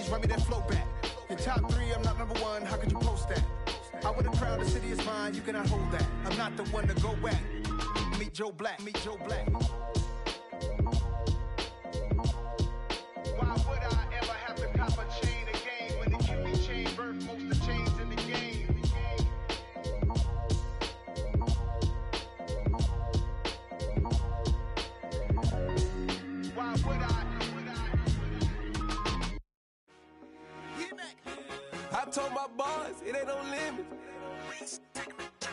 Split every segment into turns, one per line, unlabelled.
Just run me that flow back. In top 3, I'm not number 1. How could you post that? I would have crowned the city is mine. You cannot hold that. I'm not the one to go back. Meet Joe Black. Meet Joe Black. Why would I ever have to cop a chain again when the QB chain birth most of the chains in the game? Why would I?
I told my boys it ain't no limits.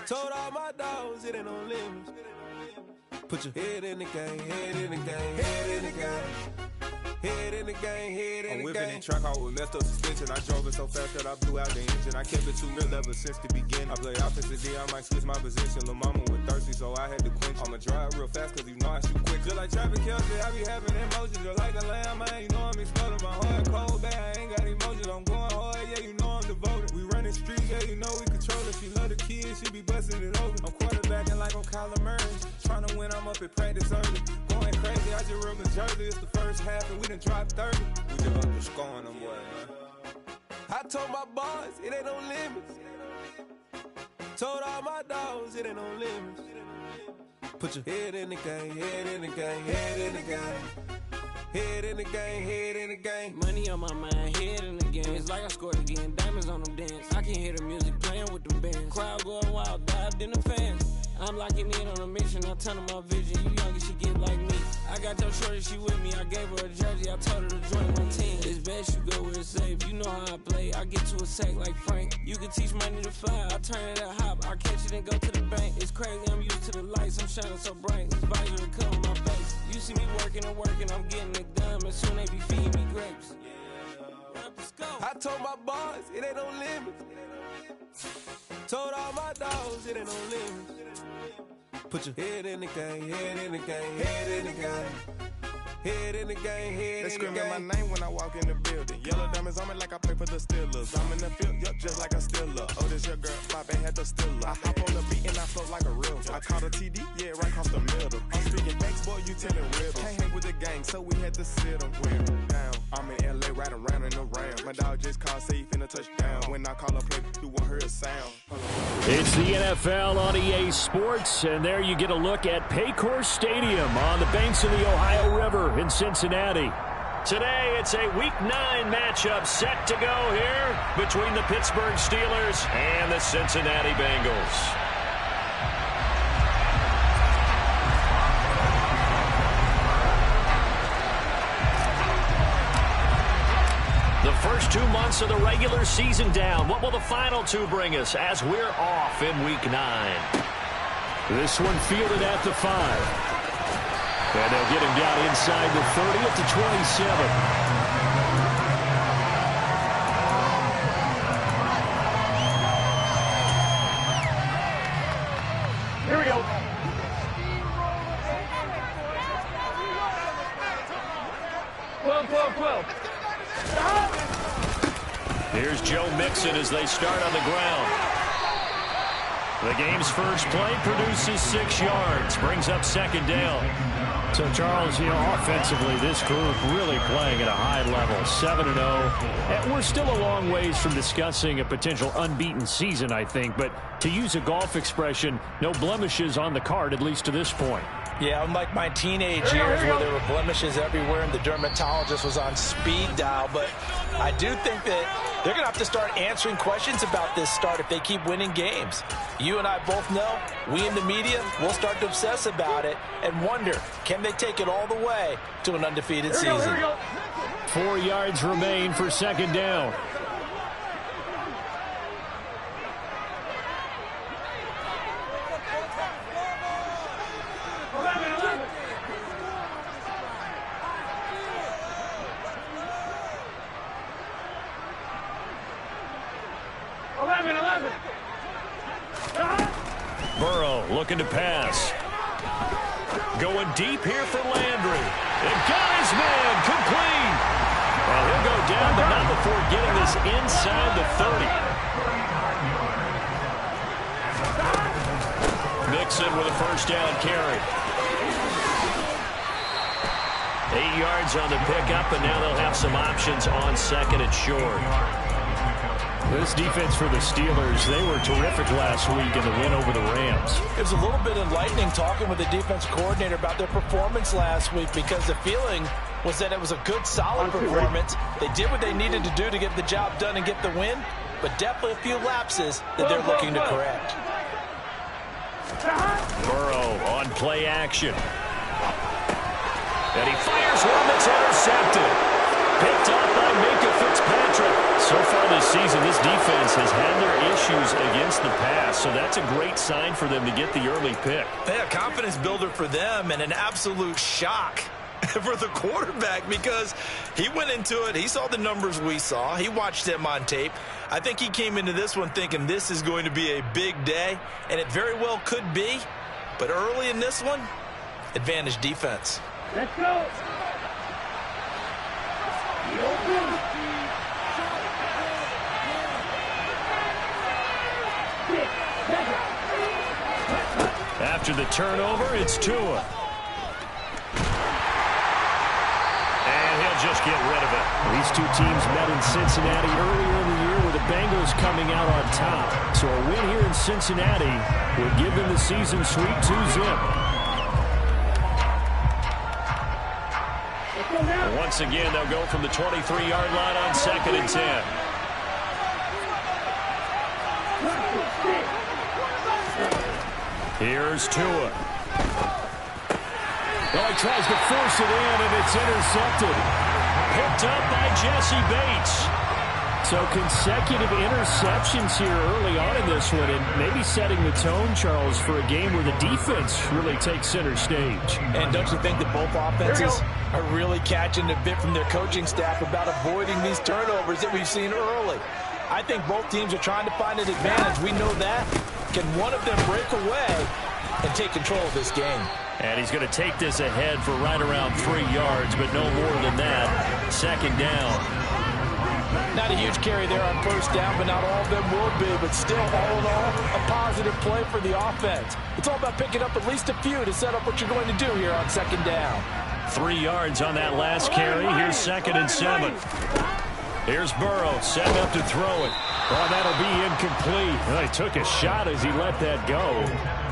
Told all my dogs it ain't no limits. Put your head in the game, head in the game, head in the game. Head in the game, head in the game. I'm whipping the track out with messed up suspension. I drove it so fast that I blew out the engine. I kept it too real ever since the beginning. I play offensive D, I might switch my position. Lil' mama was thirsty, so I had to quench. I'ma drive real fast, cause you know I shoot quick. Just like traffic Kelsey, I be having emotions. Just like a lamb, man, you know I'm exploding. My heart cold, bad, I ain't got emotions. I'm going hard, yeah, you know I'm devoted. We running streets, yeah, you know we control it. She love the kids, she be busting it over. I'm quarterbacking like I'm Kyler Murray. Trying to win, I'm up at practice early. Going crazy, I just rub a jersey. It's the first half and we done dropped 30. We just underscoring them, boy, man. I told my boys it ain't no limits. Told all my dogs it ain't no limits. Put your head in the game, head in the game, head in the game. Head in the game, head in the game.
Money on my mind, head in the game. It's like I scored again, diamonds on them dance. I can hear the music playing with the bands. Crowd going wild, dived in the fans. I'm locking in on a mission, I turn my vision. You young and she get like me. I got your shorty, she with me. I gave her a jersey, I told her to join my team. It's best you go where it's safe. You know how I play, I get to a sack like Frank. You can teach money to fly, I turn it at hop. I catch it and go to the bank. It's crazy, I'm used to the lights, I'm shining so bright. This visor to cover my face. You see me working and working, I'm getting it done. And soon they be feeding me grapes.
I told my boys it ain't no limits. Told all my dogs it ain't no limits. Put your head in the game, head in the game, head in the game. Head in the game, head in the game. They screaming my name when I walk in the building. Yellow diamonds on me like I play for the Steelers. I'm in the field, yup, just like a Steeler. Oh, this your girl, my band had the Steeler. I hop on the beat and I float like a real. I caught a TD, yeah, right across the middle. I'm speaking thanks, boy, you telling riddles. Can't hang with the gang, so we had to sit them down. I'm in LA, riding around in the Rams. My dog just called, say he finna touchdown. When I call a play, you won't hear a sound.
It's the NFL on EA Sports, and there you get a look at Paycor Stadium on the banks of the Ohio River in Cincinnati. Today, it's a Week 9 matchup set to go here between the Pittsburgh Steelers and the Cincinnati Bengals. The first 2 months of the regular season down. What will the final 2 bring us as we're off in Week 9? This one fielded at the 5. And they'll get him down inside the 30 at the 27. Here we go. Here's Joe Mixon as they start on the ground. The game's first play produces 6 yards, brings up second down. So, Charles, offensively, this group really playing at a high level, 7-0. And we're still a long ways from discussing a potential unbeaten season, I think. But to use a golf expression, no blemishes on the card, at least to this point.
Yeah, unlike my teenage years where there were blemishes everywhere and the dermatologist was on speed dial. But I do think that they're going to have to start answering questions about this start if they keep winning games. You and I both know, we in the media will start to obsess about it and wonder, can they take it all the way to an undefeated season?
4 yards remain for second down. Burrow looking to pass. Going deep here for Landry. And got his man complete. Well, he'll go down, but not before getting this inside the 30. Mixon with a first down carry. 8 yards on the pickup, and now they'll have some options on second and short.
This defense for the Steelers, they were terrific last week in the win over the Rams.
It was a little bit enlightening talking with the defense coordinator about their performance last week, because the feeling was that it was a good, solid performance. They did what they needed to do to get the job done and get the win, but definitely a few lapses that they're looking to correct.
Burrow on play action. And he fires one that's intercepted. Picked up by Minkah Fitzpatrick. So far this season, this defense has had their issues against the pass, so that's a great sign for them to get the early pick.
Yeah, confidence builder for them, and an absolute shock for the quarterback, because he went into it, he saw the numbers we saw, he watched them on tape. I think he came into this one thinking this is going to be a big day, and it very well could be, but early in this one, advantage defense.
Let's go.
After the turnover, it's Tua. And he'll just get rid of it.
These two teams met in Cincinnati earlier in the year with the Bengals coming out on top. So a win here in Cincinnati would give them the season sweep 2-zip.
Once again, they'll go from the 23-yard line on second and 10. Here's Tua.
Well, he tries to force it in, and it's intercepted.
Picked up by Jesse Bates.
So consecutive interceptions here early on in this one, and maybe setting the tone, Charles, for a game where the defense really takes center stage.
And don't you think that both offenses are really catching a bit from their coaching staff about avoiding these turnovers that we've seen early? I think both teams are trying to find an advantage. We know that. Can one of them break away and take control of this game?
And he's going to take this ahead for right around 3 yards, but no more than that. Second down.
Not a huge carry there on first down, but not all of them will be. But still, all in all, a positive play for the offense. It's all about picking up at least a few to set up what you're going to do here on second down.
3 yards on that last carry. Here's second and 7. Here's Burrow, setting up to throw it.
Oh, that'll be incomplete. Well, he took a shot as he let that go.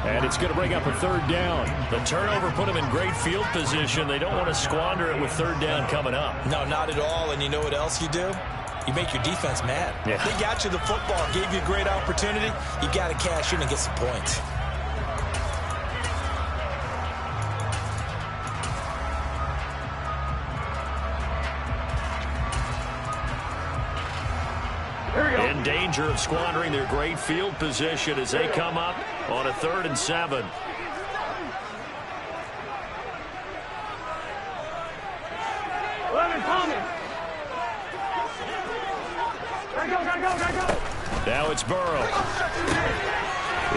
And it's going to bring up a third down.
The turnover put him in great field position. They don't want to squander it with third down coming up.
No, not at all. And you know what else you do? You make your defense mad.
Yeah.
They got you the football, gave you a great opportunity. You got to cash in and get some points.
In danger of squandering their great field position as they come up on a 3rd and 7. Now it's Burrow.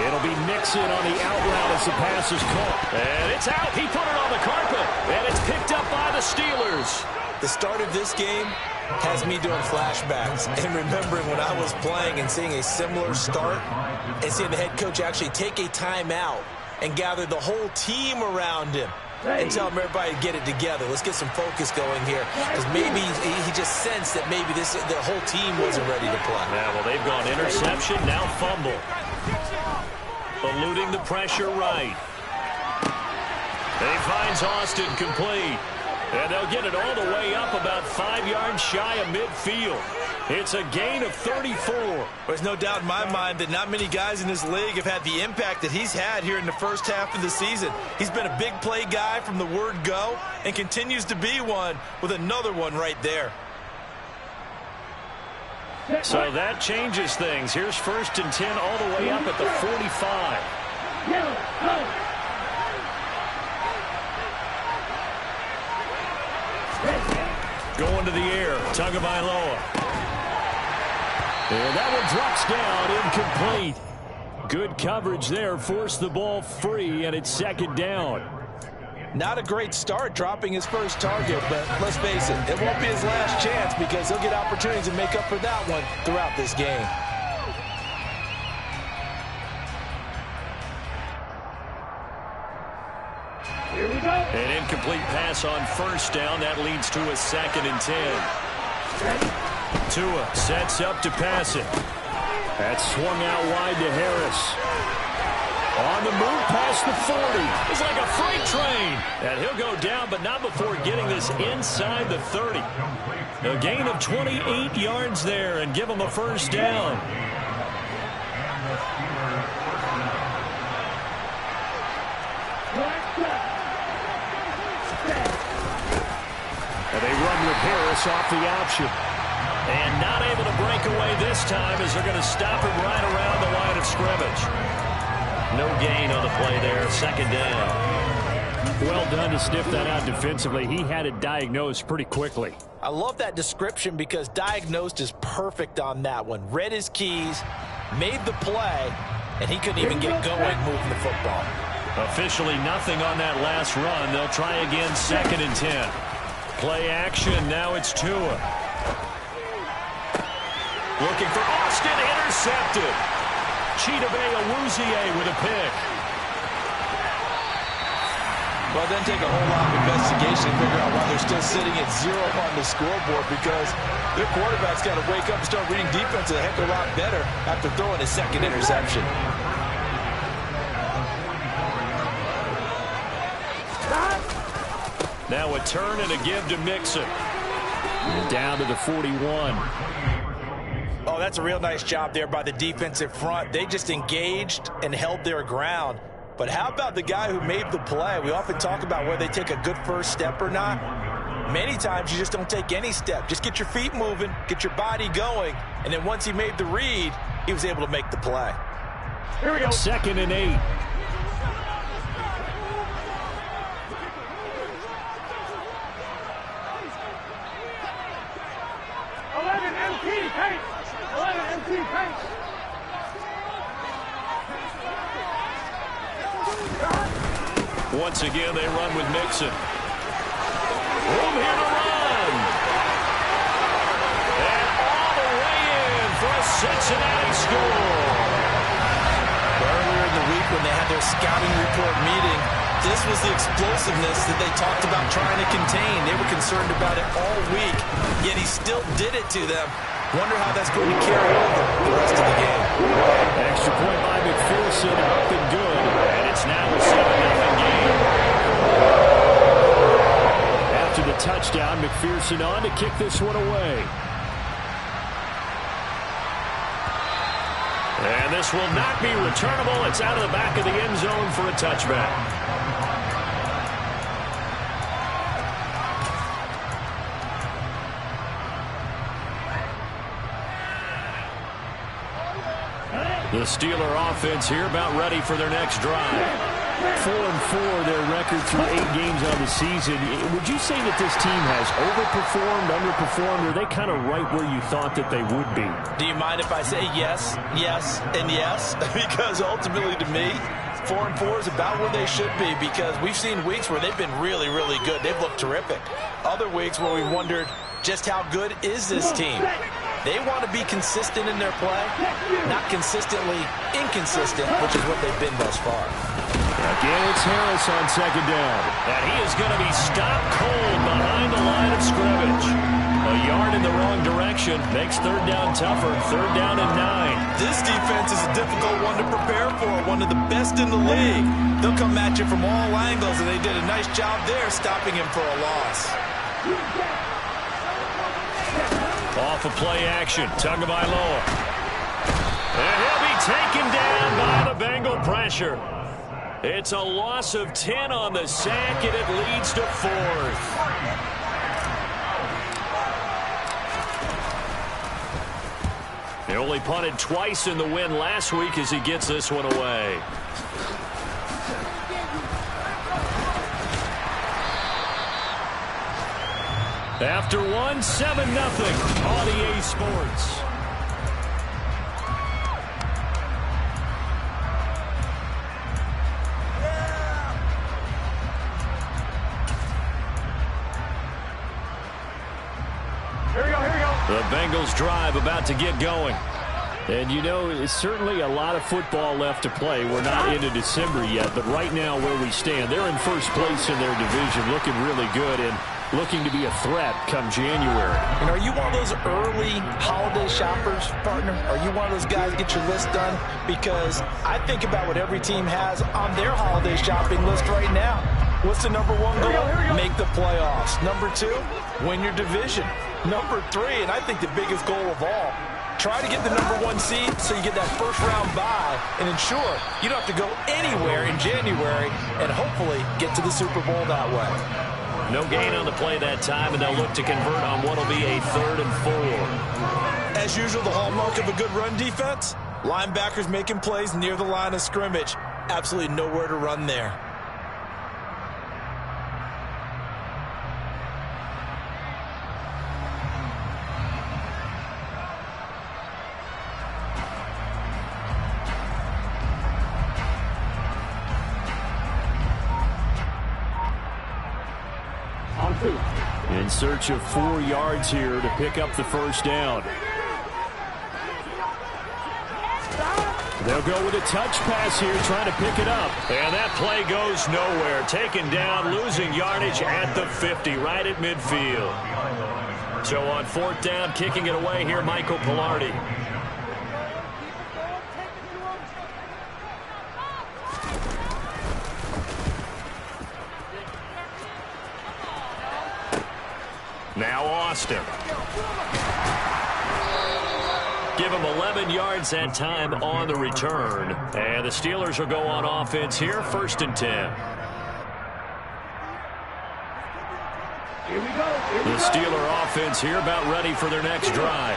It'll be Mixon on the out route as the pass is caught.
And it's out. He put it on the carpet. And it's picked up by the Steelers.
The start of this game has me doing flashbacks and remembering when I was playing and seeing a similar start and seeing the head coach actually take a timeout and gather the whole team around him and tell him everybody to get it together. Let's get some focus going here, because maybe he just sensed that maybe the whole team wasn't ready to play.
Yeah, well, they've gone interception, now fumble. Eluding the pressure right. He finds Austin complete. And they'll get it all the way up about 5 yards shy of midfield. It's a gain of 34.
There's no doubt in my mind that not many guys in this league have had the impact that he's had here in the first half of the season. He's been a big play guy from the word go and continues to be one with another one right there.
So that changes things. Here's 1st and 10 all the way up at the 45. Going to the air, Tagovailoa.
And that one drops down, incomplete. Good coverage there, forced the ball free, and it's 2nd down.
Not a great start dropping his first target, but let's face it, it won't be his last chance because he'll get opportunities to make up for that one throughout this game.
Here we go.
An incomplete incomplete pass on first down. That leads to a 2nd and 10. Tua sets up to pass it.
That's swung out wide to Harris. On the move past the 40.
It's like a freight train. And he'll go down, but not before getting this inside the 30. A gain of 28 yards there and give him a first down.
And they run with Harris off the option.
And not able to break away this time as they're going to stop him right around the line of scrimmage. No gain on the play there, 2nd down.
Well done to sniff that out defensively. He had it diagnosed pretty quickly.
I love that description because diagnosed is perfect on that one. Read his keys, made the play, and he couldn't even get going moving the football.
Officially nothing on that last run. They'll try again, 2nd and 10. Play action, now it's Tua. Looking for Austin, intercepted. Chidobe Awuzie with a pick.
Well, then take a whole lot of investigation to figure out why they're still sitting at 0 on the scoreboard, because their quarterback's got to wake up and start reading defense a heck of a lot better after throwing his 2nd interception.
Now a turn and a give to Mixon.
Down to the 41.
Oh, that's a real nice job there by the defensive front. They just engaged and held their ground. But how about the guy who made the play? We often talk about whether they take a good first step or not. Many times you just don't take any step. Just get your feet moving, get your body going, and then once he made the read, he was able to make the play.
Here we go. 2nd and 8.
Once again, they run with Mixon. Room here to run. And all the way in for a Cincinnati score.
Earlier in the week when they had their scouting report meeting, this was the explosiveness that they talked about trying to contain. They were concerned about it all week, yet he still did it to them. Wonder how that's going to carry over the rest of the game.
Extra point by McPherson, up and good.
And it's now a 7-0 game.
After the touchdown, McPherson on to kick this one away.
And this will not be returnable. It's out of the back of the end zone for a touchback. The Steeler offense here about ready for their next drive.
4-4, their record through 8 games on the season. Would you say that this team has overperformed, underperformed, or are they kind of right where you thought that they would be?
Do you mind if I say yes, yes, and yes? Because ultimately to me, 4-4 is about where they should be, because we've seen weeks where they've been really, really good. They've looked terrific. Other weeks where we wondered just how good is this team? They want to be consistent in their play, not consistently inconsistent, which is what they've been thus far.
Again, it's Harris on 2nd down.
And he is going to be stopped cold behind the line of scrimmage. A yard in the wrong direction makes 3rd down tougher. 3rd down and 9.
This defense is a difficult one to prepare for, one of the best in the league. They'll come at you from all angles, and they did a nice job there stopping him for a loss.
Off of play action, Tagovailoa. And he'll be taken down by the Bengal pressure. It's a loss of 10 on the sack, and it leads to 4th. He only punted twice in the win last week as he gets this one away. After one, 7-0 on EA Sports. The Bengals drive about to get going.
And, you know, it's certainly a lot of football left to play. We're not into December yet, but right now where we stand, they're in first place in their division, looking really good and looking to be a threat come January.
And are you one of those early holiday shoppers, partner? Are you one of those guys get your list done? Because I think about what every team has on their holiday shopping list right now. What's the number one goal? Make the playoffs. Number 2, win your division. Number 3, and I think the biggest goal of all, try to get the number 1 seed so you get that first round bye and ensure you don't have to go anywhere in January and hopefully get to the Super Bowl that way.
No gain on the play that time, and they'll look to convert on what will be a 3rd and 4.
As usual, the hallmark of a good run defense, linebackers making plays near the line of scrimmage. Absolutely nowhere to run there.
In search of 4 yards here to pick up the first down. They'll go with a touch pass here, trying to pick it up.
And that play goes nowhere. Taken down, losing yardage at the 50, right at midfield. So on 4th down, kicking it away here, Michael Pilardi. Now Austin. Give him 11 yards that time on the return. And the Steelers will go on offense here, 1st and 10. The Steeler offense here about ready for their next drive.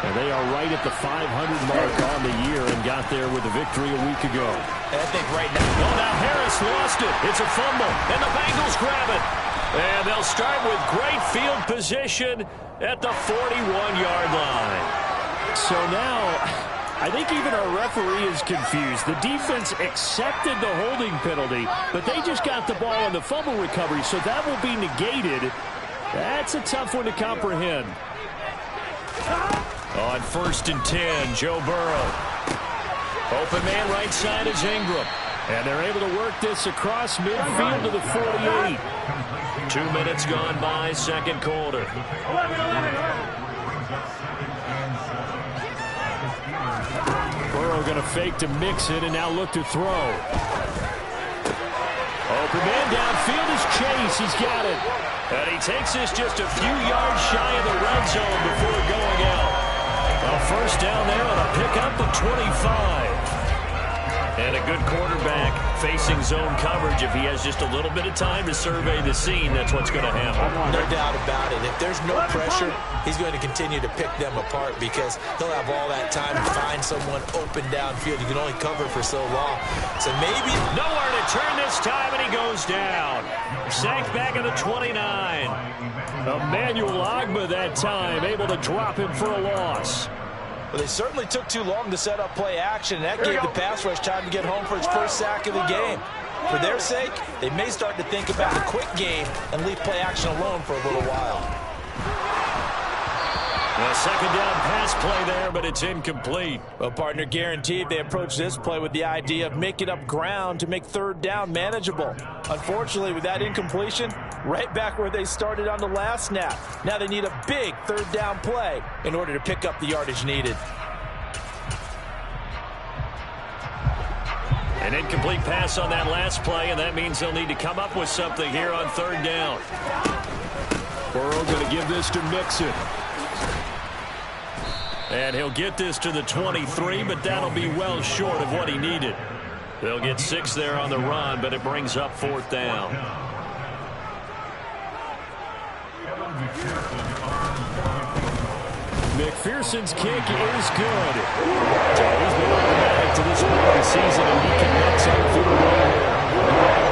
And they are right at the 500 mark on the year and got there with a victory a week ago.
I think right now.
Oh, now Harris lost it. It's a fumble, and the Bengals grab it. And they'll start with great field position at the 41-yard line.
So now, I think even our referee is confused. The defense accepted the holding penalty, but they just got the ball in the fumble recovery, so that will be negated. That's a tough one to comprehend.
On 1st and 10, Joe Burrow. Open man right side is Ingram.
And they're able to work this across midfield to the 48.
2 minutes gone by, 2nd quarter.
Burrow going to fake to mix it and now look to throw. Open man downfield is Chase. He's got it.
And he takes this just a few yards shy of the red zone before going out. A 1st down there on a pickup of 25. And a good quarterback facing zone coverage. If he has just a little bit of time to survey the scene, that's what's going to happen.
No doubt about it. If there's no pressure, he's going to continue to pick them apart because he'll have all that time to find someone open downfield. You can only cover for so long. So maybe
nowhere to turn this time, and he goes down. Sacked back at the 29.
Emmanuel Ogbah that time, able to drop him for a loss.
Well, they certainly took too long to set up play action. That gave the pass rush time to get home for its first sack of the game. For their sake, they may start to think about the quick game and leave play action alone for a little while.
A 2nd down pass play there, but it's incomplete.
Well, partner, guaranteed they approach this play with the idea of making up ground to make 3rd down manageable. Unfortunately, with that incompletion, right back where they started on the last snap. Now they need a big 3rd down play in order to pick up the yardage needed.
An incomplete pass on that last play, and that means they'll need to come up with something here on 3rd down.
Burrow going to give this to Mixon.
And he'll get this to the 23, but that'll be well short of what he needed. They'll get 6 there on the run, but it brings up 4th down.
McPherson's kick is good. So he's been automatic to this point of the season, and he connects on 3rd down.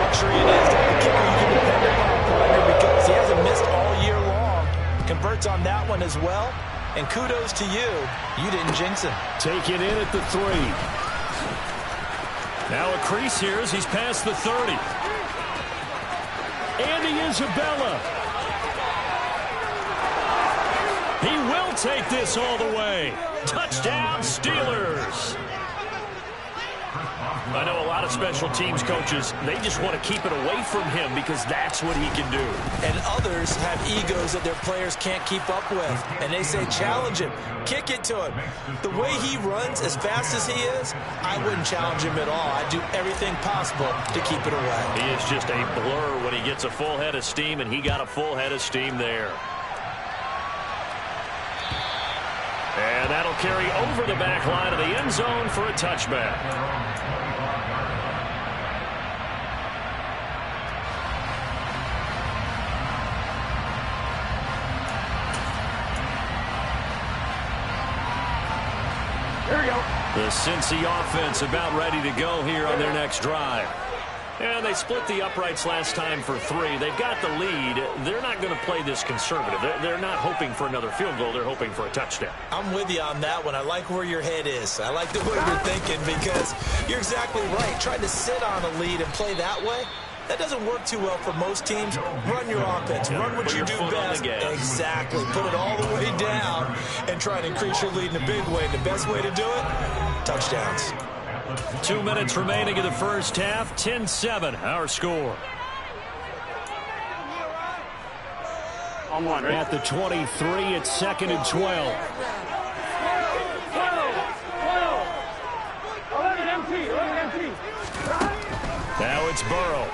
Luxury it is to have a kicker you can depend upon, partner, because he hasn't missed all year long. Converts on that one as well. And kudos to you. You didn't jinx him.
Take it in at the 3.
Now a crease here as he's past the 30.
Andy Isabella.
He will take this all the way. Touchdown, Steelers. I know a lot of special teams coaches, they just want to keep it away from him because that's what he can do.
And others have egos that their players can't keep up with. And they say, challenge him, kick it to him. The way he runs, as fast as he is, I wouldn't challenge him at all. I'd do everything possible to keep it away.
He is just a blur when he gets a full head of steam, and he got a full head of steam there. And that'll carry over the back line of the end zone for a touchback.
There we go.
The Cincy offense about ready to go here on their next drive. And they split the uprights last time for 3. They've got the lead. They're not going to play this conservative. They're not hoping for another field goal. They're hoping for a touchdown.
I'm with you on that one. I like where your head is. I like the way you're thinking because you're exactly right. Trying to sit on a lead and play that way, that doesn't work too well for most teams. Run your offense. Run what you do best. Exactly. Put it all the way down and try to increase your lead in a big way. And the best way to do it, touchdowns.
2 minutes remaining in the first half. 10-7, our score.
On one, right?
At the 23, it's 2nd and 12. Now it's Burrow.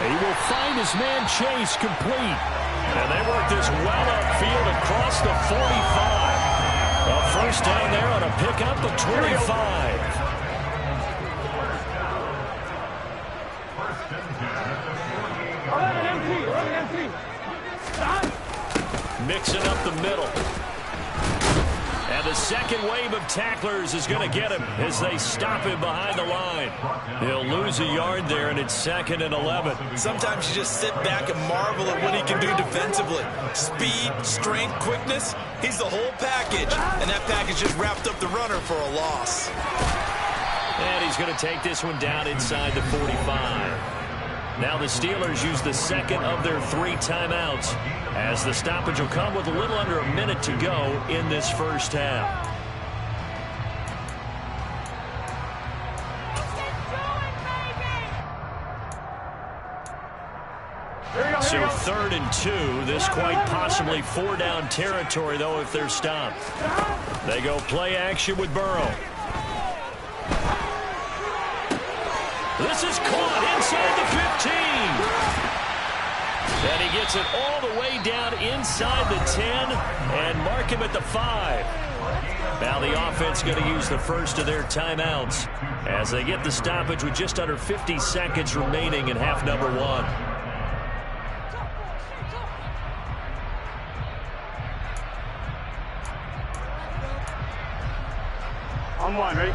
He will find his man Chase complete. And they work this well upfield across the 45. A first down there on a pickup of 25. Mixing up the middle. And the second wave of tacklers is going to get him as they stop him behind the line. He'll lose a yard there, and it's 2nd and 11.
Sometimes you just sit back and marvel at what he can do defensively. Speed, strength, quickness, he's the whole package. And that package just wrapped up the runner for a loss.
And he's going to take this one down inside the 45. Now the Steelers use the second of their 3 timeouts as the stoppage will come with a little under a minute to go in this first half. So 3rd and 2. This quite possibly 4-down territory, though, if they're stopped. They go play action with Burrow. This is caught inside the 15. And he gets it all the way down inside the 10 and mark him at the 5. Now the offense going to use the first of their timeouts as they get the stoppage with just under 50 seconds remaining in half number 1.
On one, ready?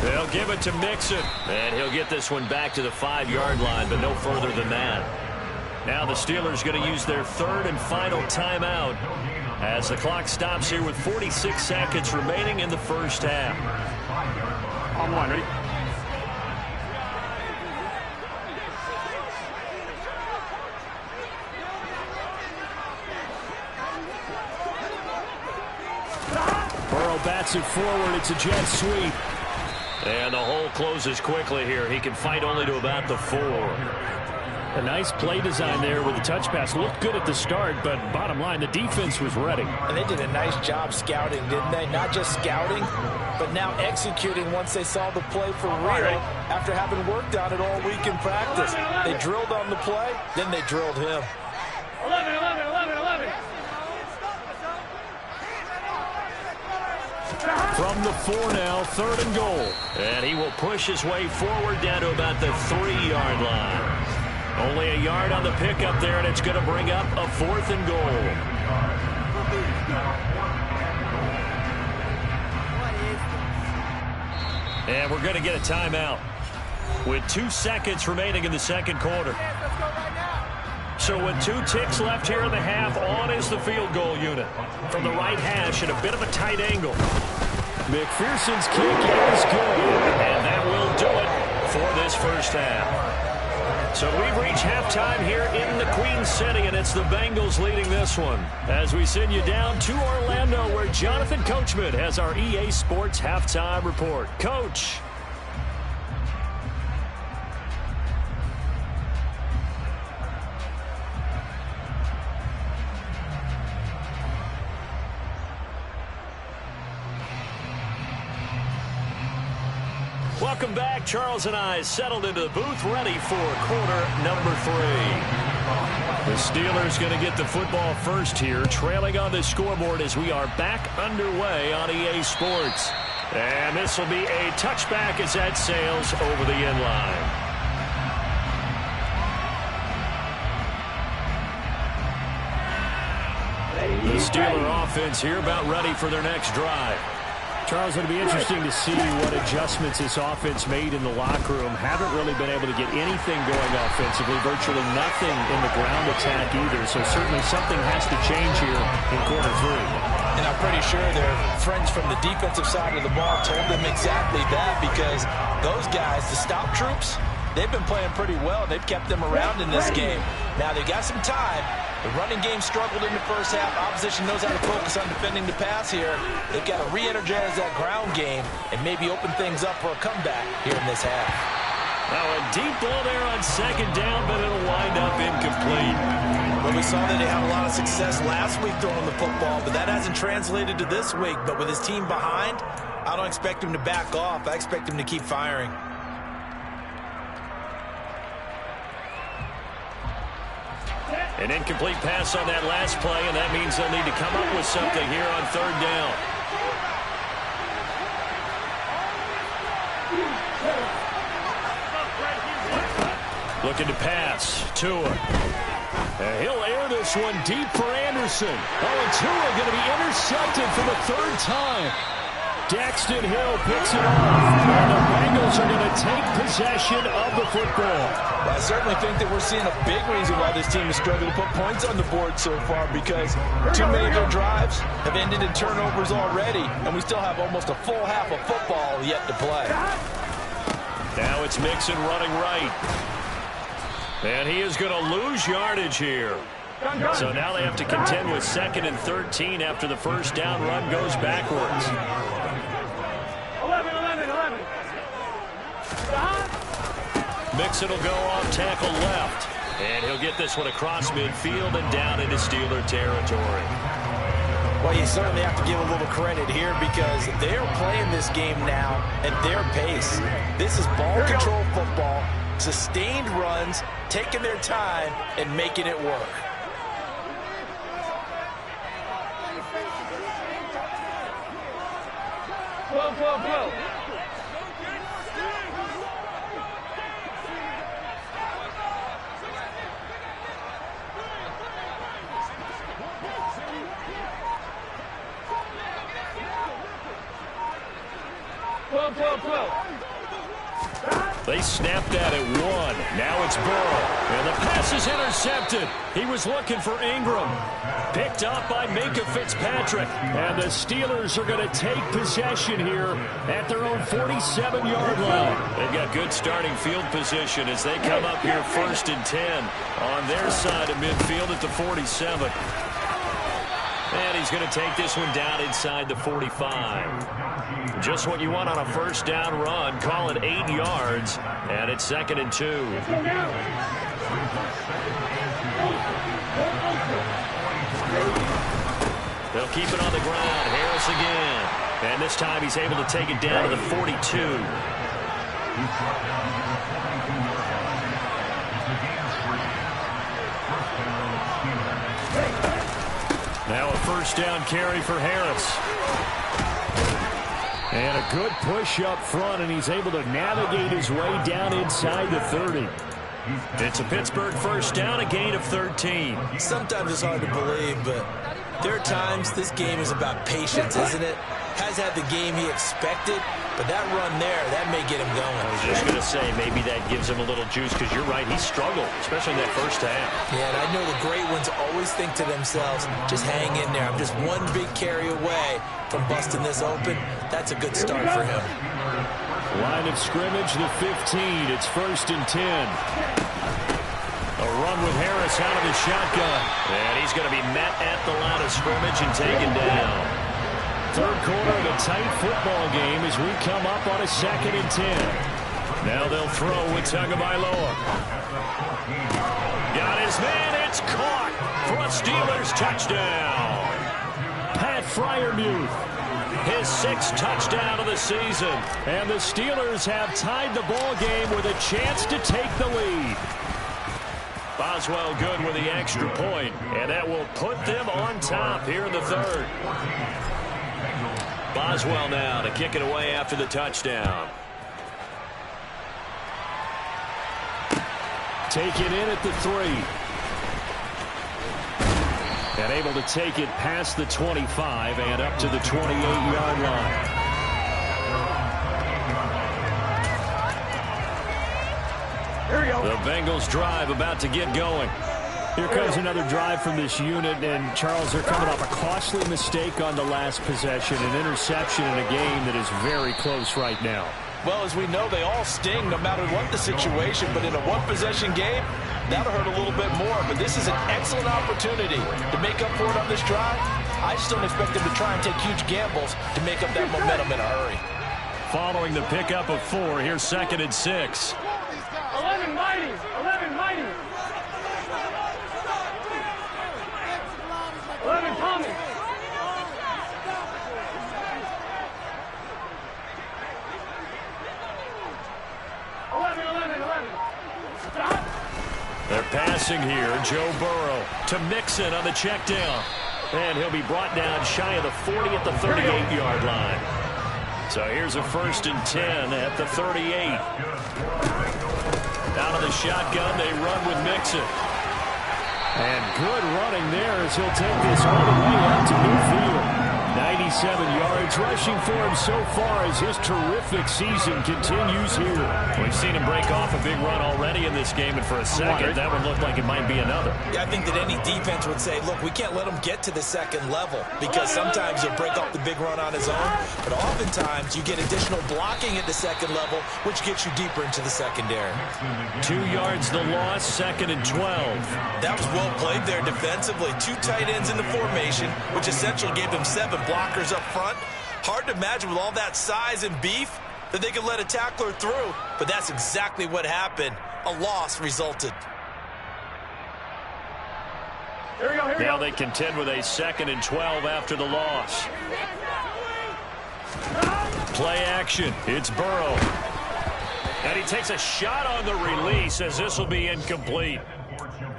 They'll give it to Mixon, and he'll get this one back to the 5-yard line, but no further than that. Now the Steelers going to use their 3rd and final timeout as the clock stops here with 46 seconds remaining in the first half.
On one, ready?
Burrow bats it forward. It's a jet sweep. And the hole closes quickly here. He can fight only to about the 4.
A nice play design there with the touch pass. Looked good at the start, but bottom line, the defense was ready.
And they did a nice job scouting, didn't they? Not just scouting, but now executing once they saw the play for real after having worked on it all week in practice. They drilled on the play, then they drilled him.
11.
From the 4 now, 3rd and goal. And he will push his way forward down to about the 3-yard line. Only a yard on the pickup there, and it's going to bring up a 4th and goal. And we're going to get a timeout with 2 seconds remaining in the second quarter. So with 2 ticks left here in the half, on is the field goal unit. From the right hash at a bit of a tight angle. McPherson's kick is good. And that will do it for this first half. So we've reached halftime here in the Queen City, and it's the Bengals leading this one. As we send you down to Orlando, where Jonathan Coachman has our EA Sports halftime report. Coach. Welcome back. Charles and I settled into the booth, ready for quarter number 3. The Steelers going to get the football first here, trailing on the scoreboard as we are back underway on EA Sports. And this will be a touchback as that sails over the end line. The Steeler offense here about ready for their next drive. Charles, it'll be interesting to see what adjustments this offense made in the locker room. Haven't really been able to get anything going offensively, virtually nothing in the ground attack either. So certainly something has to change here in quarter 3.
And I'm pretty sure their friends from the defensive side of the ball told them exactly that, because those guys, the stop troops, they've been playing pretty well. They've kept them around in this game. Now they've got some time. The running game struggled in the first half. Opposition knows how to focus on defending the pass here. They've got to re-energize that ground game and maybe open things up for a comeback here in this half.
Now a deep ball there on second down, but it'll wind up incomplete.
Well, we saw that they had a lot of success last week throwing the football, but that hasn't translated to this week. But with his team behind, I don't expect him to back off. I expect him to keep firing.
An incomplete pass on that last play, and that means they'll need to come up with something here on third down. Looking to pass. Tua. He'll air this one deep for Anderson. Oh, and Tua going to be intercepted for the 3rd time. Daxton Hill picks it off, and the Bengals are going to take possession of the football.
Well, I certainly think that we're seeing a big reason why this team is struggling to put points on the board so far, because too many of their drives have ended in turnovers already, and we still have almost a full half of football yet to play.
Now it's Mixon running right. And he is going to lose yardage here. So now they have to contend with 2nd and 13 after the first down run goes backwards.
11.
Mixon will go off tackle left. And he'll get this one across midfield and down into Steeler territory.
Well, you certainly have to give a little credit here, because they're playing this game now at their pace. This is ball control football, sustained runs, taking their time, and making it work.
Go.
They snapped that at 1. Now it's Burrow. And the pass is intercepted. He was looking for Ingram. Picked up by Minkah Fitzpatrick. And the Steelers are going to take possession here at their own 47-yard line. They've got good starting field position as they come up here 1st and 10 on their side of midfield at the 47. And he's going to take this one down inside the 45. Just what you want on a first down run. Call it 8 yards. And it's 2nd and 2. They'll keep it on the ground. Harris again. And this time he's able to take it down to the 42. Now a first down carry for Harris. And a good push up front, and he's able to navigate his way down inside the 30. It's a Pittsburgh first down, a gain of 13.
Sometimes it's hard to believe, but there are times this game is about patience, isn't it? Has had the game he expected, but that run there, that may get him going.
I was just going to say, maybe that gives him a little juice, because you're right, he struggled, especially in that first half.
Yeah, and I know the great ones always think to themselves, just hang in there. I'm just one big carry away from busting this open. That's a good start for him.
Line of scrimmage, the 15. It's 1st and 10. A run with Harris out of the shotgun.
And he's going to be met at the line of scrimmage and taken down.
Third quarter of a tight football game as we come up on a 2nd and 10.
Now they'll throw with Tagovailoa. Got his man. It's caught for a Steelers touchdown.
Pat Freiermuth.
His 6th touchdown of the season.
And the Steelers have tied the ball game with a chance to take the lead.
Boswell good with the extra point, and that will put them on top here in the 3rd. Boswell now to kick it away after the touchdown.
Taken in at the 3. And able to take it past the 25 and up to the 28-yard line.
The Bengals drive about to get going.
Here comes another drive from this unit, and Charles, they're coming off a costly mistake on the last possession, an interception in a game that is very close right now.
Well, as we know, they all sting no matter what the situation, but in a one-possession game, that'll hurt a little bit more. But this is an excellent opportunity to make up for it on this drive. I just don't expect them to try and take huge gambles to make up that momentum in a hurry.
Following the pickup of 4, here's 2nd and 6.
11 mighty, 11 mighty. 11 Thomas.
They're passing here. Joe Burrow to Mixon on the check down. And he'll be brought down shy of the 40 at the 38-yard line. So here's a 1st and 10 at the 38. Out of the shotgun, they run with Mixon.
And good running there as he'll take this all the way out to midfield. 97 yards rushing for him so far as his terrific season continues here.
We've seen him break off a big run already in this game, and for a second, that one looked like it might be another.
Yeah, I think that any defense would say, look, we can't let him get to the 2nd level, because sometimes he'll break off the big run on his own, but oftentimes you get additional blocking at the 2nd level, which gets you deeper into the secondary.
2 yards the loss, 2nd and 12.
That was well played there defensively. 2 tight ends in the formation, which essentially gave them 7 blockers up front. Hard to imagine with all that size and beef that they could let a tackler through, but that's exactly what happened. A loss resulted.
Now they contend with a 2nd and 12 after the loss. Play action. It's Burrow. And he takes a shot on the release as this will be incomplete.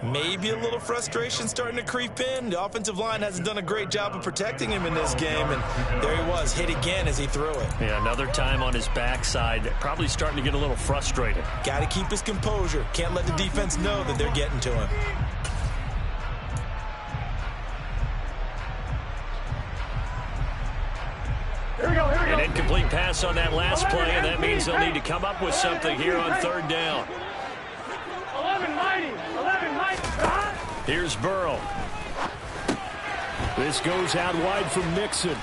Maybe a little frustration starting to creep in. The offensive line hasn't done a great job of protecting him in this game, and there he was, hit again as he threw it.
Yeah, another time on his backside, probably starting to get a little frustrated.
Got to keep his composure. Can't let the defense know that they're getting to him.
An incomplete pass on that last play, and that means they'll need to come up with something here on 3rd down.
11 mighty, 11 mighty.
Here's Burrow. This goes out wide from Mixon.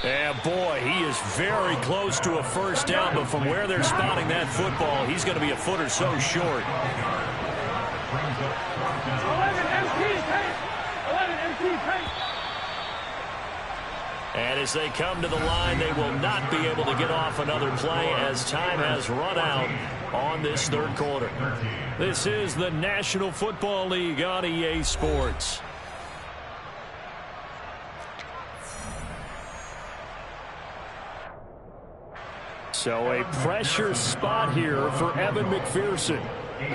And boy, he is very close to a 1st down, but from where they're spotting that football, he's going to be a foot or so short.
11 MT pace. 11 MT pace.
And as they come to the line, they will not be able to get off another play as time has run out on this 3rd quarter.
This is the National Football League on EA Sports. So a pressure spot here for Evan McPherson.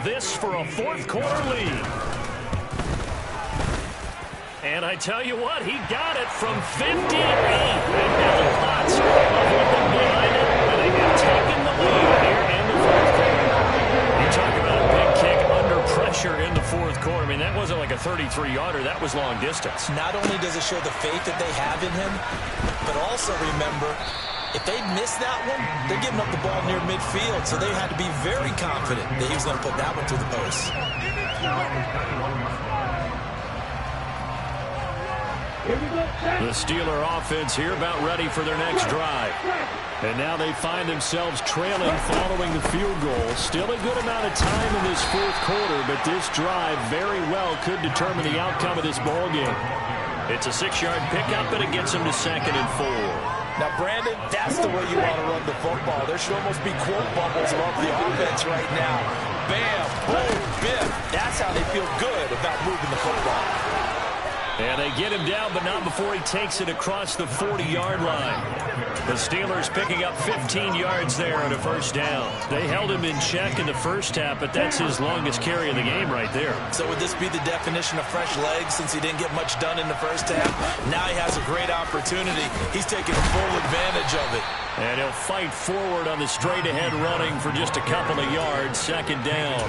This for a 4th quarter lead. And I tell you what, he got it from 58. And now lots of them behind it, and they have taken the lead here in the 4th quarter. You talk about a big kick under pressure in the 4th quarter. I mean, that wasn't like a 33-yarder. That was long distance.
Not only does it show the faith that they have in him, but also remember, if they miss that one, they're giving up the ball near midfield, so they had to be very confident that he was going to put that one through the post.
The Steeler offense here about ready for their next drive. And now they find themselves trailing following the field goal. Still a good amount of time in this fourth quarter, but this drive very well could determine the outcome of this ball game. It's a 6-yard pickup, and it gets them to 2nd and 4.
Now, Brandon, that's the way you want to run the football. There should almost be quote bubbles above the offense right now. Bam, boom, biff. That's how they feel good about moving the football.
And they get him down, but not before he takes it across the 40-yard line. The Steelers picking up 15 yards there on a first down. They held him in check in the first half, but that's his longest carry of the game right there.
So would this be the definition of fresh legs since he didn't get much done in the first half? Now he has a great opportunity. He's taking full advantage of it.
And he'll fight forward on the straight-ahead running for just a couple of yards, 2nd down.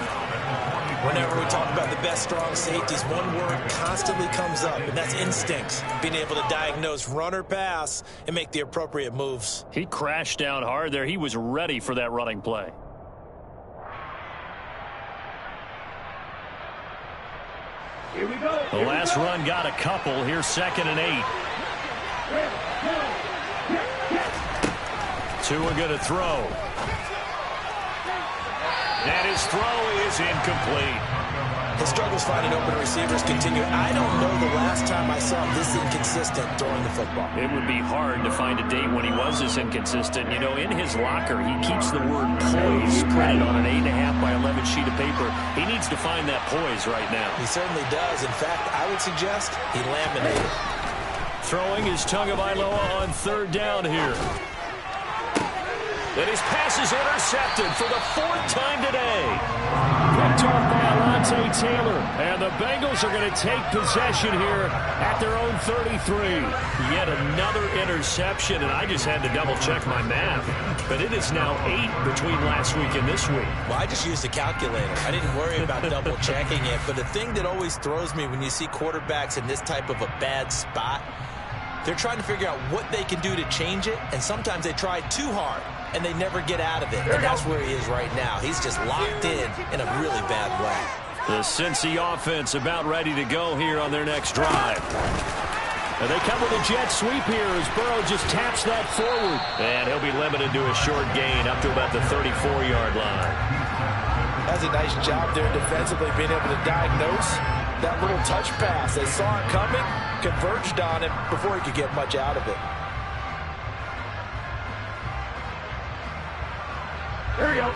Whenever we talk about the best strong safeties, one word constantly comes up, and that's instincts. Being able to diagnose run or pass and make the appropriate moves.
He crashed down hard there. He was ready for that running play.
Here we go.
The last run got a couple. Here's 2nd and 8. Tua going to throw. And his throw is incomplete.
The struggles finding open receivers continue. I don't know the last time I saw him this inconsistent throwing the football.
It would be hard to find a date when he was this inconsistent. You know, in his locker, he keeps the word poise printed on an 8.5 by 11 sheet of paper. He needs to find that poise right now.
He certainly does. In fact, I would suggest he laminated.
Throwing is Tagovailoa on 3rd down here. And his pass is intercepted for the 4th time today. Picked off by Alontae Taylor. And the Bengals are going to take possession here at their own 33. Yet another interception, and I just had to double-check my math. But it is now 8 between last week and this week.
Well, I just used a calculator. I didn't worry about double-checking it. But the thing that always throws me when you see quarterbacks in this type of a bad spot, they're trying to figure out what they can do to change it, and sometimes they try too hard, and they never get out of it. And that's where he is right now. He's just locked in a really bad way.
The Cincy offense about ready to go here on their next drive. And they come with a jet sweep here as Burrow just taps that forward. And he'll be limited to a short gain up to about the 34-yard line.
That's a nice job there defensively, being able to diagnose that little touch pass. They saw it coming, converged on him before he could get much out of it.
Here we go.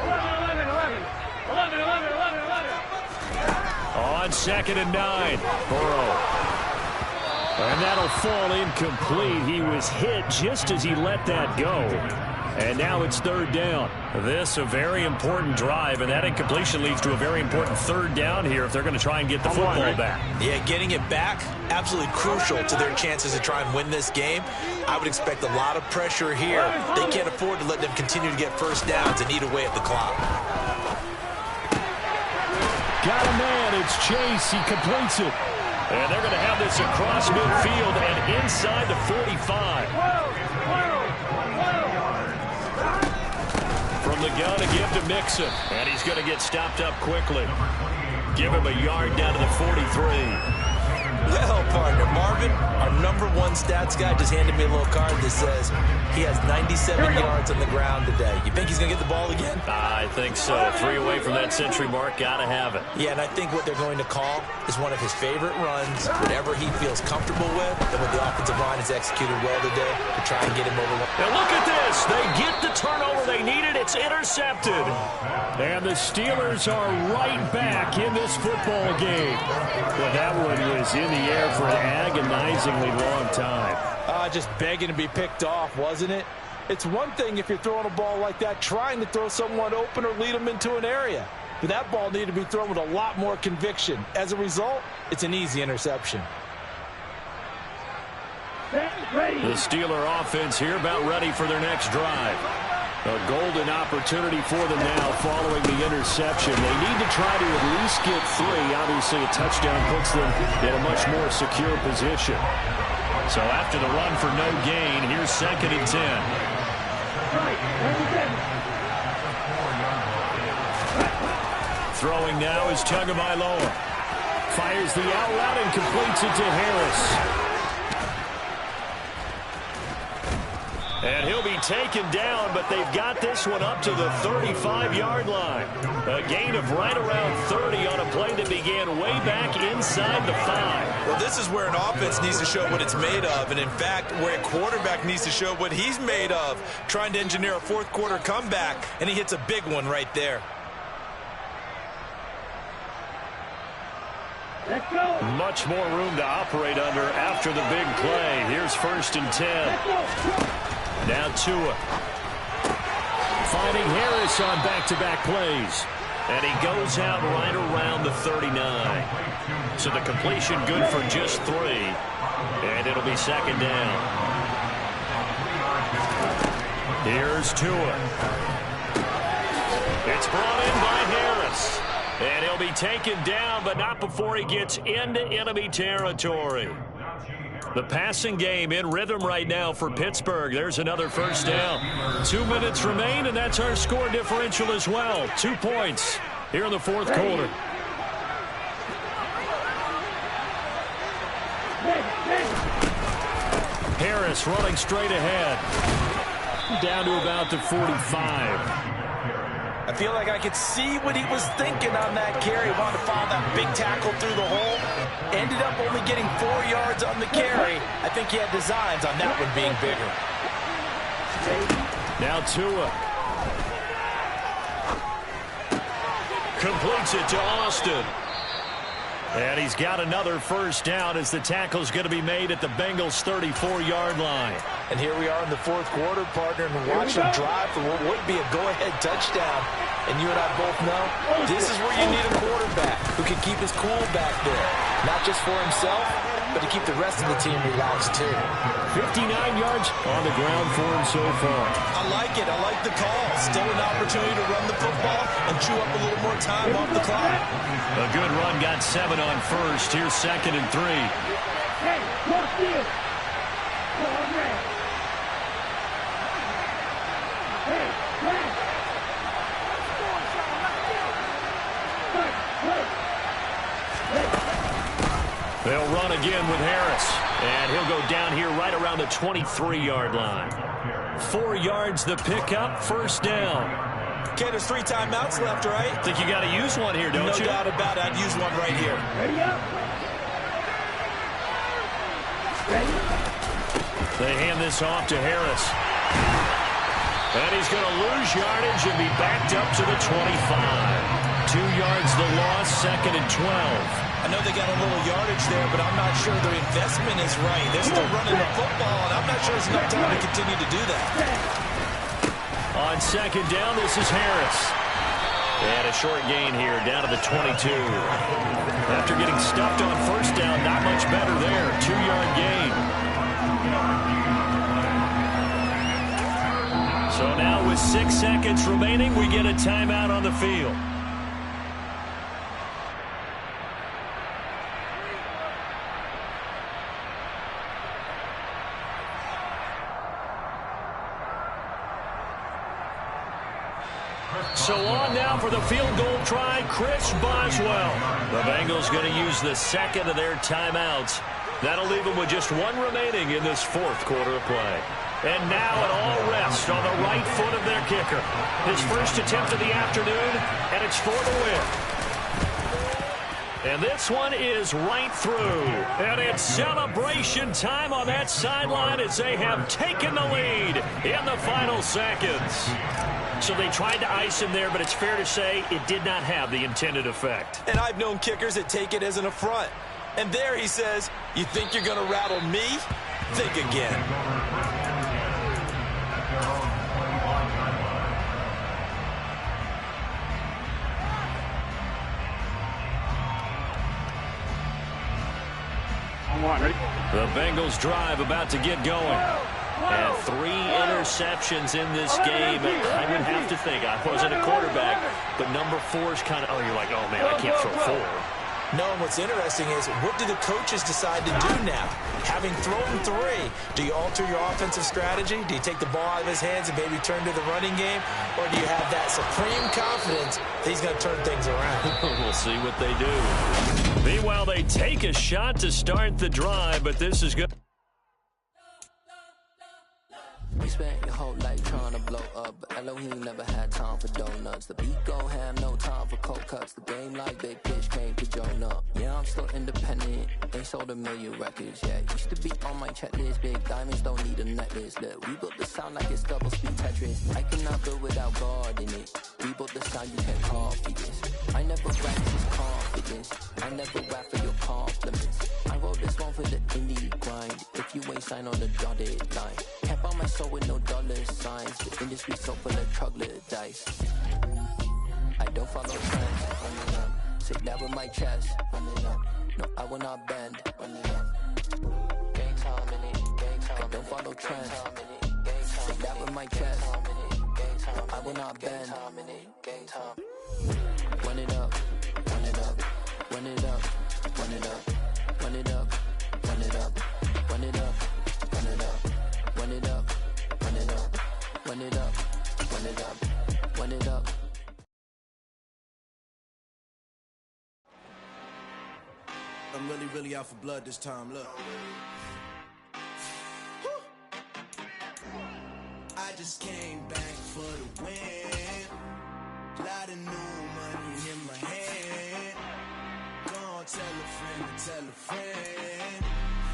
11.
On 2nd and 9, Burrow. And that'll fall incomplete. He was hit just as he let that go. And now it's 3rd down. This a very important drive, and that incompletion leads to a very important 3rd down here if they're going to try and get the football back.
Yeah, getting it back, absolutely crucial to their chances to try and win this game. I would expect a lot of pressure here. They can't afford to let them continue to get first downs and eat away at the clock.
Got a man, it's Chase, he completes it. And they're going to have this across midfield and inside the 45. From the gun to give to Mixon. And he's going to get stopped up quickly. Give him a yard down to the 43.
Well, partner, Marvin, our #1 stats guy, just handed me a little card that says he has 97 yards on the ground today. You think he's going to get the ball again?
I think so. 3 away from that century mark. Got to have it.
Yeah, and I think what they're going to call is one of his favorite runs, whatever he feels comfortable with, and what the offensive line has executed well today to try and get him over.
And look at this. They get the turnover they needed. It's intercepted. And the Steelers are right back in this football game. Well, that one was in the air for an agonizingly long time.
Just begging to be picked off, wasn't it? It's one thing if you're throwing a ball like that, trying to throw someone open or lead them into an area. But that ball needed to be thrown with a lot more conviction. As a result, it's an easy interception.
The Steeler offense here about ready for their next drive. A golden opportunity for them now following the interception. They need to try to at least get 3. Obviously, a touchdown puts them in a much more secure position. So after the run for no gain, here's 2nd and 10. Throwing now is Tagovailoa.
Fires the out route and completes it to Harris. And he'll be taken down, but they've got this one up to the 35-yard line. A gain of right around 30 on a play that began way back inside the 5.
Well, this is where an offense needs to show what it's made of, and in fact, where a quarterback needs to show what he's made of, trying to engineer a fourth-quarter comeback, and he hits a big one right there.
Much more room to operate under after the big play. Here's 1st and 10. Now Tua. Finding Harris on back-to-back plays. And he goes out right around the 39. So the completion good for just 3. And it'll be 2nd down. Here's Tua. It's brought in by Harris. And he'll be taken down, but not before he gets into enemy territory. The passing game in rhythm right now for Pittsburgh. There's another 1st down. 2 minutes remain, and that's our score differential as well. 2 points here in the 4th quarter. Harris running straight ahead. Down to about the 45.
I feel like I could see what he was thinking on that carry. Wanted to follow that big tackle through the hole. Ended up only getting 4 yards on the carry. I think he had designs on that one being bigger.
Now Tua. Completes it to Austin. And he's got another 1st down as the tackle's going to be made at the Bengals' 34-yard line.
And here we are in the 4th quarter, partner, and watch him drive for what would be a go-ahead touchdown. And you and I both know this is where you need a quarterback who can keep his cool back there. Not just for himself, but to keep the rest of the team relaxed, too.
59 yards on the ground for him so far.
I like it. I like the call. Still an opportunity to run the football and chew up a little more time off the clock.
A good run, got 7 on 1st. Here's 2nd and 3.
Hey, watch this.
They'll run again with Harris. And he'll go down here right around the 23-yard line. 4 yards the pickup, 1st down.
Okay, there's 3 timeouts left, right?
Think you got to use one here, don't you?
No doubt about it. I'd use one right here.
Ready up.
They hand this off to Harris. And he's going to lose yardage and be backed up to the 25. 2 yards the loss, 2nd and 12.
I know they got a little yardage there, but I'm not sure their investment is right. They're still running the football, and I'm not sure there's enough time to continue to do that.
On 2nd down, this is Harris. And a short gain here, down to the 22. After getting stuffed on 1st down, not much better there. 2-yard gain. So now with 6 seconds remaining, we get a timeout on the field. So on now for the field goal try, Chris Boswell. The Bengals going to use the 2nd of their timeouts. That'll leave them with just 1 remaining in this 4th quarter of play. And now it all rests on the right foot of their kicker. His first attempt of the afternoon, and it's for the win. And this one is right through. And it's celebration time on that sideline as they have taken the lead in the final seconds. So they tried to ice him there, but it's fair to say it did not have the intended effect.
And I've known kickers that take it as an affront. And there he says, you think you're going to rattle me? Think again.
The Bengals drive about to get going. And 3 interceptions in this game. I would have to think, I wasn't a quarterback, but number 4 is kind of, oh, you're like, oh, man, I can't throw 4.
No, and what's interesting is, what do the coaches decide to do now? Having thrown 3, do you alter your offensive strategy? Do you take the ball out of his hands and maybe turn to the running game? Or do you have that supreme confidence that he's going to turn things around?
We'll see what they do. Meanwhile, they take a shot to start the drive, but this is good.
You spent your whole life trying to blow up, but Elohim never had time for donuts. The beat go ham, no time for cold cuts. The game like Big Pitch came to Jonah. Yeah, I'm still independent, ain't sold 1 million records yet. Used to be on my checklist, big diamonds don't need a necklace. Look, we built the sound like it's double speed Tetris. I cannot build without God in it. We built the sound, you can't copy this. I never rap just confidence, I never rap for your compliments. I wrote this one for the indie grind. If you ain't signed on the dotted line, can't buy my soul with no dollar signs. The industry so full of troglodytes. I don't follow trends, run it up. Sit down with my chest, run it up. No, I will not bend, run it up. Gang time in it, gang time. I don't follow trends, sit down with my chest. No, I will not bend, gang time. Run it up, run it up, run it up, run it up, run it up, run it up, run it up, run it up, run it up, run it up, run it up, run it up, run it up.
I'm really out for blood this time, look. I just came back for the win. Lot of new money in my hand. Gonna tell a friend to tell a friend.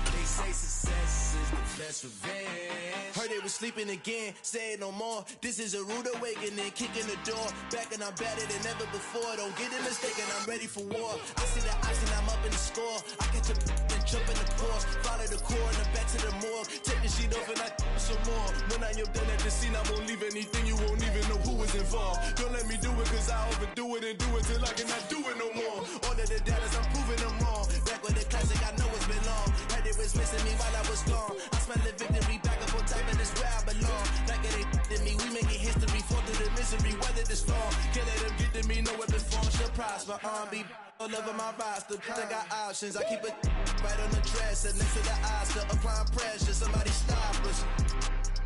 They say success is the best revenge. Heard they was sleeping again, say it no more. This is a rude awakening, kicking the door. Back and I'm better than ever before. Don't get it mistaken, I'm ready for war. I see the oxygen, I'm up in the score. I catch a and jump in the course. Follow the core and the back to the morgue. Take the sheet off and I some more. When I am done at the scene, I won't leave anything. You won't even know who is involved. Don't let me do it, cause I overdo it and do it till I cannot do it no more. All of the doubters, I'm proving them wrong. Back with the classic, I know it's been long. Heard it was missing me while I was gone. I smell the victory back up on top, and it's where I belong. Like it ain't to me, we making history. Fall through the misery, weather the storm. Can't let them get to me, no weapon form shall prosper. Be all over my roster, I got options. I keep it right on the dresser, next to the Oscar. Applying pressure, somebody stop us.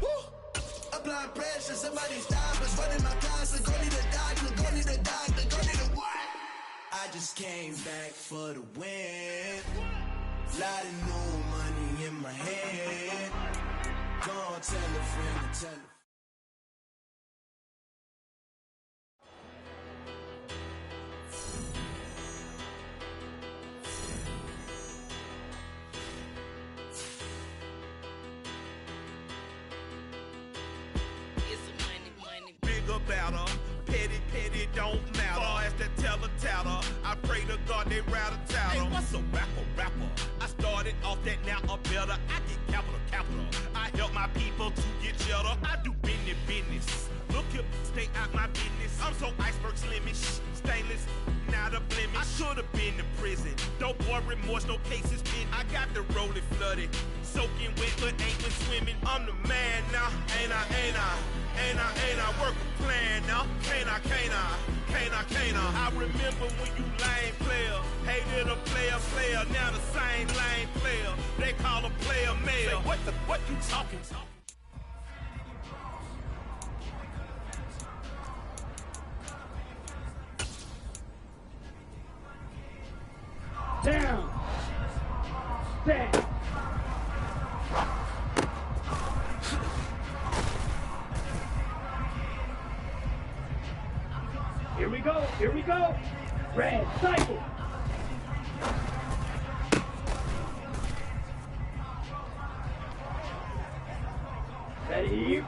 Woo! Applying pressure, somebody stop us. Running my closet, go need a doctor, go need a doctor, go need a what? I just came back for the win. Lot of new money in my hand. Gonna tell a friend to tell a
battle. Petty don't matter. Far as that teller, I pray to God they rattle tattle. Hey, what's a rapper? I started off that, now I'm better. I get capital. I help my people to get cheddar. I do business. Look here, stay out my business. I'm so iceberg slimish, stainless, not a blemish. I should've been in prison. Don't boy remorse, no cases pinned. I got the rolling flooded, soaking wet, but ain't been swimming. I'm the man now, ain't I work a plan now, can't I? I remember when you lame player, hated a player, now the same lame player, they call a player male. Say, what you talking?
Down. Set. Here we go. Red cycle.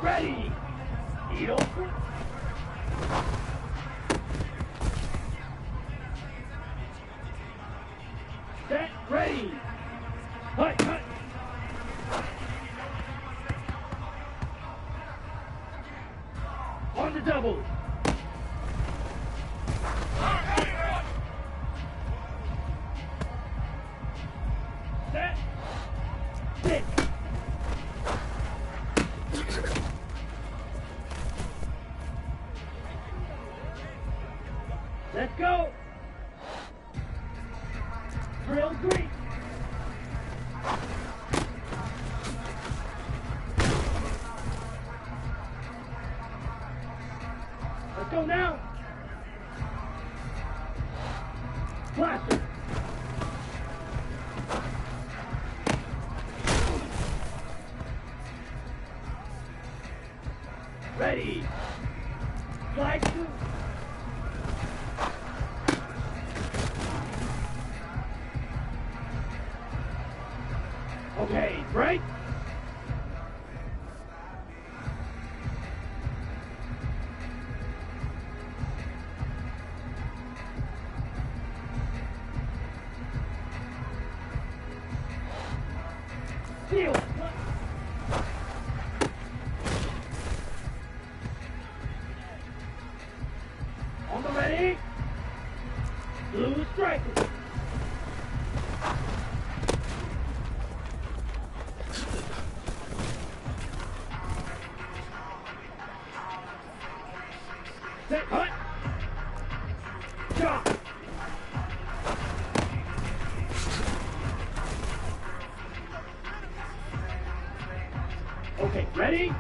Ready. Eat open. Set, ready. Cut. On the double. Set. Sit. Let's go. Drill 3. Let's go now. Blaster. Ready. Flag 2. Okay, break. Seal. On the ready. Blue striker. Set, hut. Chop. Okay, ready?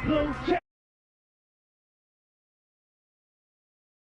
Blue check.